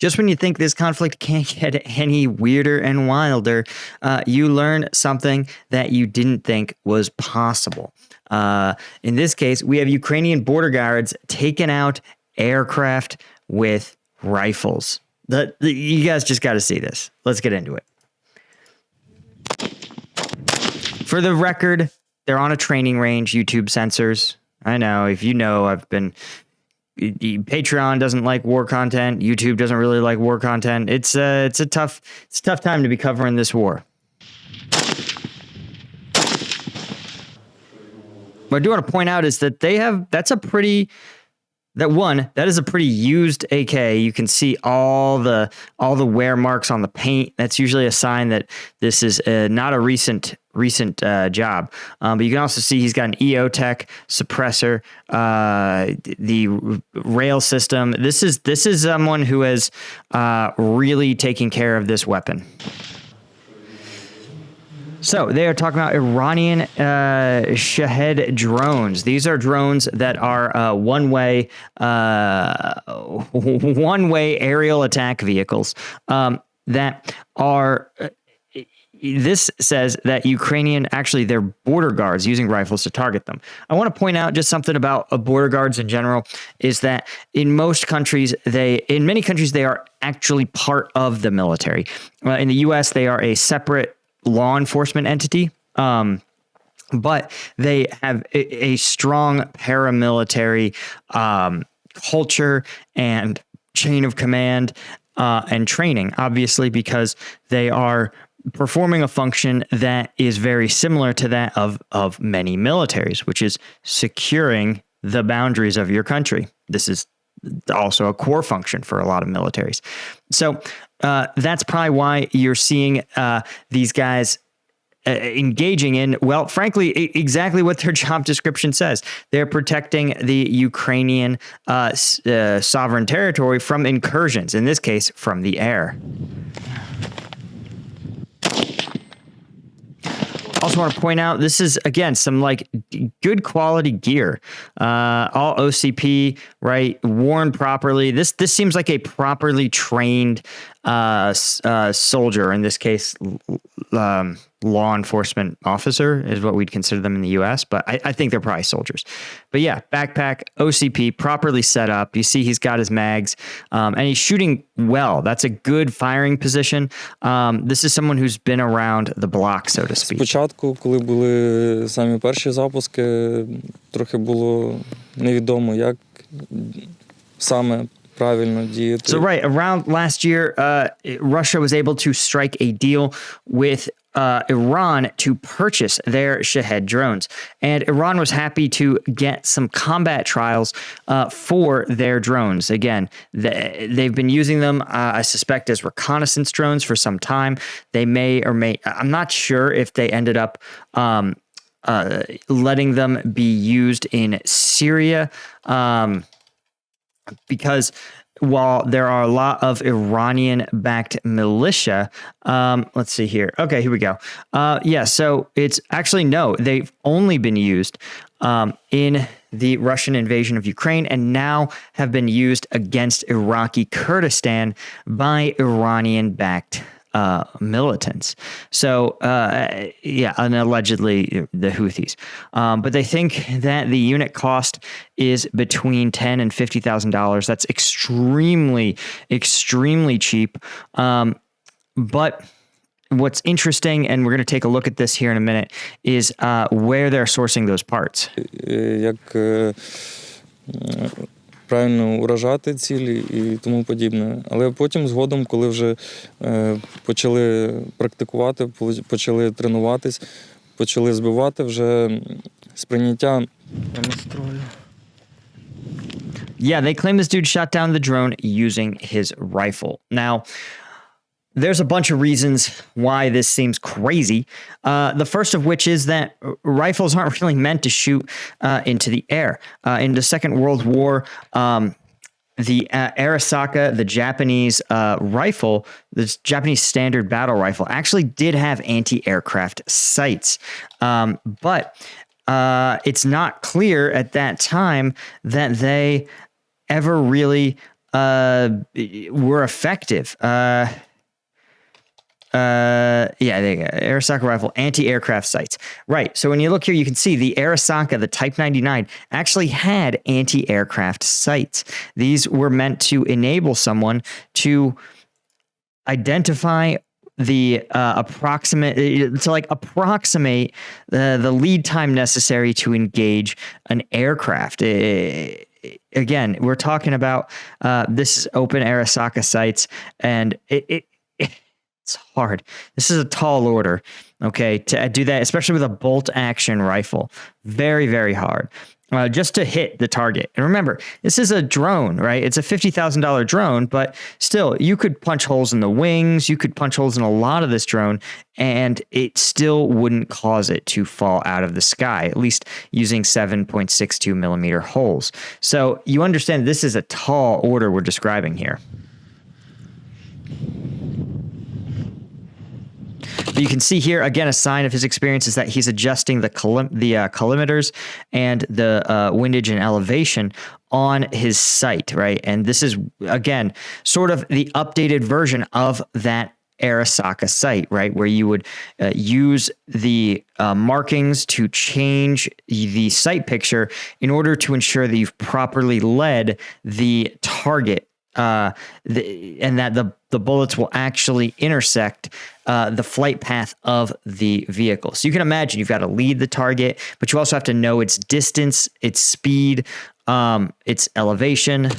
Just when you think this conflict can't get any weirder and wilder, you learn something that you didn't think was possible. In this case, we have Ukrainian border guards taking out aircraft with rifles. You guys just got to see this. Let's get into it. For the record, they're on a training range, YouTube censors. I know, if you know, Patreon doesn't like war content. YouTube doesn't really like war content. It's a tough time to be covering this war. What I do want to point out is that that is a pretty used AK. You can see all the wear marks on the paint. That's usually a sign that this is not a recent job. But you can also see he's got an EOTech suppressor, the rail system. This is someone who has really taken care of this weapon. So they are talking about Iranian Shahed drones. These are drones that are one-way aerial attack vehicles that are. This says that they're border guards using rifles to target them. I want to point out just something about border guards in general is that in many countries, they are actually part of the military. In the U.S., they are a separate law enforcement entity, but they have a strong paramilitary culture and chain of command and training, obviously, because they are performing a function that is very similar to that of many militaries, which is securing the boundaries of your country. This is also a core function for a lot of militaries. So that's probably why you're seeing these guys engaging in, well, frankly, exactly what their job description says. They're protecting the Ukrainian sovereign territory from incursions, in this case, from the air. Also want to point out, this is, again, some like good quality gear, all OCP, right? Worn properly. This seems like a properly trained soldier, in this case, law enforcement officer is what we'd consider them in the US, but I think they're probably soldiers. But yeah, backpack, OCP, properly set up. You see he's got his mags, and he's shooting well. That's a good firing position. This is someone who's been around the block, so to speak. Спочатку, коли були самі перші запуски, трохи було невідомо, як саме правильно діяти. So right, around last year, Russia was able to strike a deal with Iran to purchase their Shahed drones. And Iran was happy to get some combat trials for their drones. Again, they've been using them, I suspect, as reconnaissance drones for some time. They I'm not sure if they ended up letting them be used in Syria, because while there are a lot of Iranian-backed militia, let's see here. Okay, here we go. So it's actually, no, they've only been used in the Russian invasion of Ukraine and now have been used against Iraqi Kurdistan by Iranian-backed militants. So, and allegedly the Houthis. But they think that the unit cost is between $10,000 and $50,000. That's extremely, extremely cheap. But what's interesting, and we're going to take a look at this here in a minute, is where they're sourcing those parts. Правильно уражати цілі і тому подібне. Але потім згодом, коли вже почали практикувати, почали тренуватись, почали збивати, вже сприйняття настрою. Yeah, they claim this dude shot down the drone using his rifle. Now, there's a bunch of reasons why this seems crazy. The first of which is that rifles aren't really meant to shoot into the air. In the Second World War, the Arisaka, the Japanese rifle, the Japanese standard battle rifle, actually did have anti-aircraft sights. But it's not clear at that time that they ever really were effective. There you go. Arisaka rifle, anti-aircraft sights. Right. So when you look here, you can see the Arisaka, the Type 99, actually had anti-aircraft sights. These were meant to enable someone to identify the approximate the lead time necessary to engage an aircraft. Again, we're talking about this is open Arisaka sights, and it's hard. This is a tall order, okay, to do that, especially with a bolt action rifle. Very, very hard. Just to hit the target. And remember, this is a drone, right? It's a $50,000 drone, but still, you could punch holes in the wings. You could punch holes in a lot of this drone, and it still wouldn't cause it to fall out of the sky, at least using 7.62 millimeter holes. So you understand this is a tall order we're describing here. But you can see here, again, a sign of his experience is that he's adjusting the collimators and the windage and elevation on his sight, right? And this is, again, sort of the updated version of that Arisaka sight, right? Where you would use the markings to change the sight picture in order to ensure that you've properly led the target and that the bullets will actually intersect the flight path of the vehicle. So you can imagine you've got to lead the target, but you also have to know its distance, its speed, its elevation.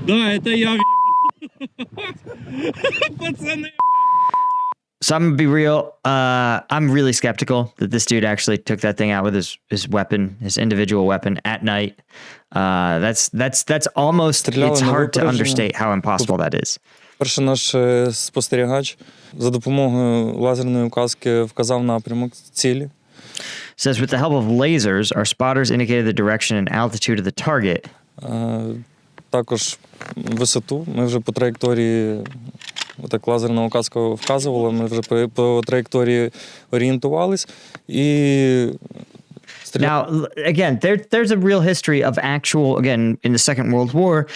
Да, это я пацаны. So I'm gonna be real. I'm really skeptical that this dude actually took that thing out with his weapon, his individual weapon at night. That's almost. It's hard to understate how impossible that is. Перший наш спостерігач за допомогою лазерної указки вказав напрямок цілі. Says with the help of lasers, our spotters indicated the direction and altitude of the target. Також висоту. Ми вже по траєкторії, так лазерна указка вказувала, ми вже по траєкторії орієнтувались і Now, again, there's a real history of actual, again, in the Second World War,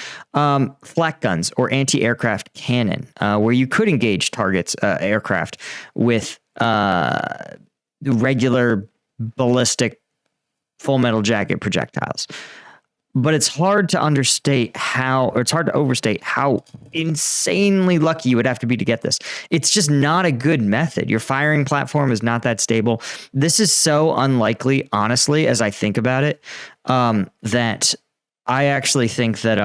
flak guns or anti-aircraft cannon, where you could engage targets, aircraft, with regular ballistic full metal jacket projectiles. But it's hard to understate it's hard to overstate how insanely lucky you would have to be to get this. It's just not a good method. Your firing platform is not that stable. This is so unlikely, honestly, as I think about it, that I actually think that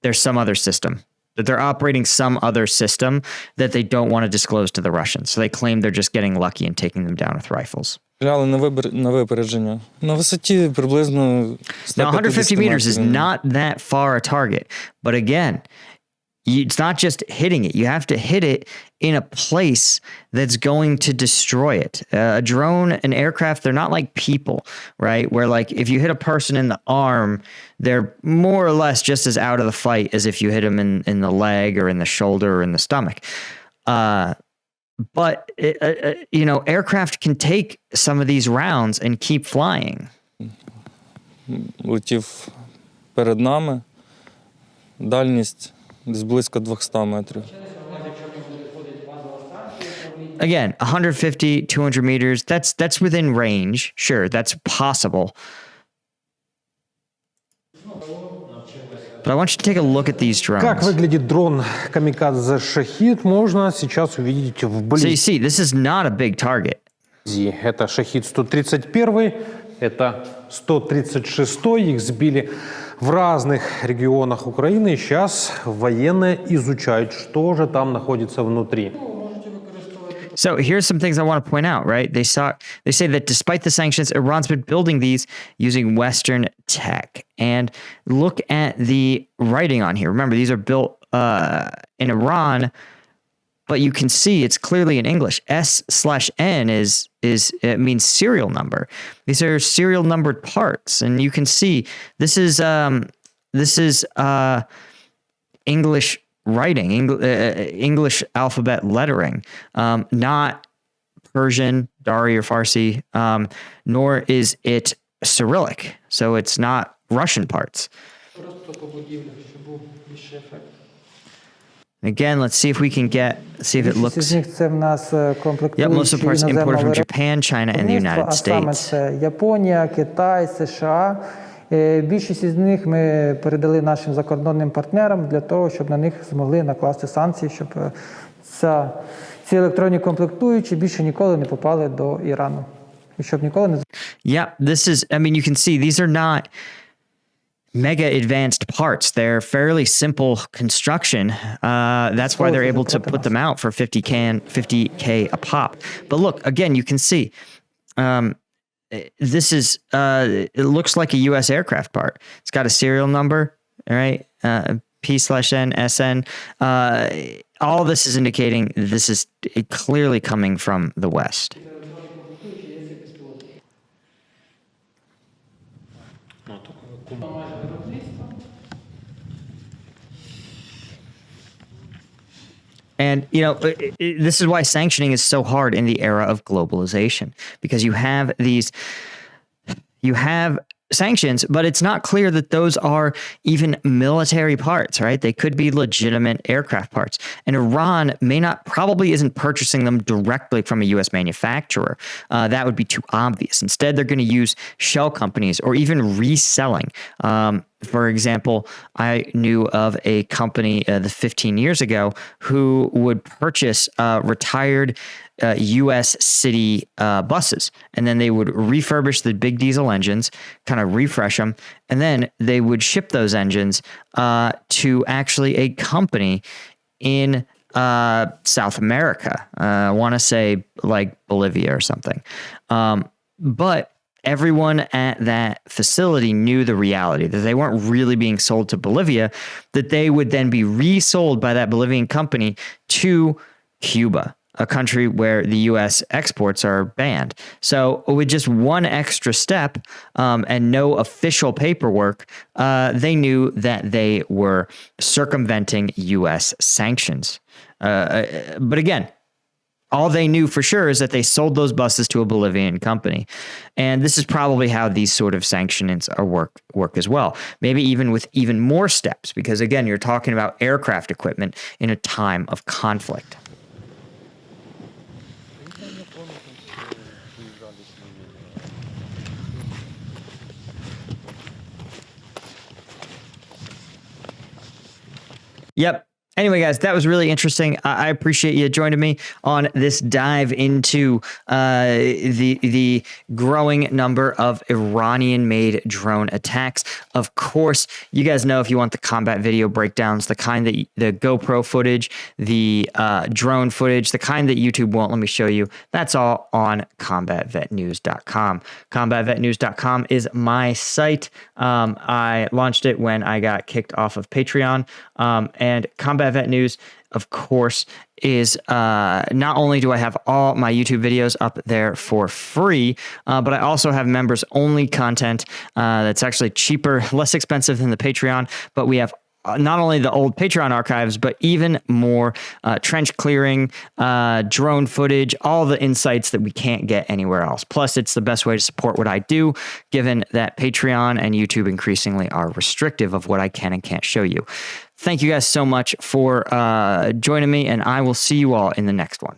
there's some other system, that they're operating some other system that they don't want to disclose to the Russians. So they claim they're just getting lucky and taking them down with rifles. На випередження. На висоті приблизно 150 Now, 150 meters is not that far a target. But again, it's not just hitting it. You have to hit it in a place that's going to destroy it. A drone, an aircraft, they're not like people, right? Where like if you hit a person in the arm, they're more or less just as out of the fight as if you hit them in the leg or in the shoulder or in the stomach. But, aircraft can take some of these rounds and keep flying. Летів перед нами. Дальність десь близько 200 метрів. Again, 150, 200 meters, that's within range. Sure, that's possible. But I want you to take a look at these drones. Как выглядит дрон камикадзе Shahed, можно сейчас увидеть So you вблизи. see, this is not a big target. Это Shahed 131, это 136, их сбили в разных регионах Украины. И сейчас военные изучают, что же там находится внутри. So here's some things I want to point out, right? They say that despite the sanctions, Iran's been building these using Western tech. And look at the writing on here. Remember, these are built in Iran, but you can see it's clearly in English. S/N it means serial number. These are serial numbered parts, and you can see this is English writing, English alphabet lettering, not Persian, Dari, or Farsi, nor is it Cyrillic, so it's not Russian parts. Again, let's see if we can see if it looks. Yep, most of the parts imported from Japan, China, and the United States. Це Японія, Китай, США. Більшість із них ми передали нашим закордонним партнерам для того, щоб на них змогли накласти санкції, щоб ці електронні комплектуючі більше ніколи не попали до Ірану. І щоб ніколи не... Yeah, this is, I mean, you can see these are not mega advanced parts. They're fairly simple construction. That's why they're able to put them out for 50K a pop. But look, again, you can see this is, it looks like a U.S. aircraft part. It's got a serial number, all right? P/N, SN. All this is indicating this is clearly coming from the West. And, you know, this is why sanctioning is so hard in the era of globalization, because you have sanctions, but it's not clear that those are even military parts, right? They could be legitimate aircraft parts. And Iran probably isn't purchasing them directly from a U.S. manufacturer. That would be too obvious. Instead, they're going to use shell companies or even reselling. For example, I knew of a company 15 years ago who would purchase retired U.S. city buses, and then they would refurbish the big diesel engines, kind of refresh them, and then they would ship those engines to actually a company in South America. I want to say like Bolivia or something. But everyone at that facility knew the reality that they weren't really being sold to Bolivia, that they would then be resold by that Bolivian company to Cuba, a country where the U.S. exports are banned. So with just one extra step and no official paperwork, they knew that they were circumventing U.S. sanctions. But again, all they knew for sure is that they sold those buses to a Bolivian company. And this is probably how these sort of sanctions work as well. Maybe even with even more steps, because again, you're talking about aircraft equipment in a time of conflict. Yep. Anyway, guys, that was really interesting. I appreciate you joining me on this dive into the growing number of Iranian-made drone attacks. Of course, you guys know if you want the combat video breakdowns, the kind that the GoPro footage, the drone footage, the kind that YouTube won't let me show you, that's all on combatvetnews.com. Combatvetnews.com is my site. I launched it when I got kicked off of Patreon, and Combat Vet News, of course, is not only do I have all my YouTube videos up there for free, but I also have members only content that's actually cheaper, less expensive than the Patreon, but we have not only the old Patreon archives, but even more trench clearing, drone footage, all the insights that we can't get anywhere else. Plus, it's the best way to support what I do, given that Patreon and YouTube increasingly are restrictive of what I can and can't show you. Thank you guys so much for joining me, and I will see you all in the next one.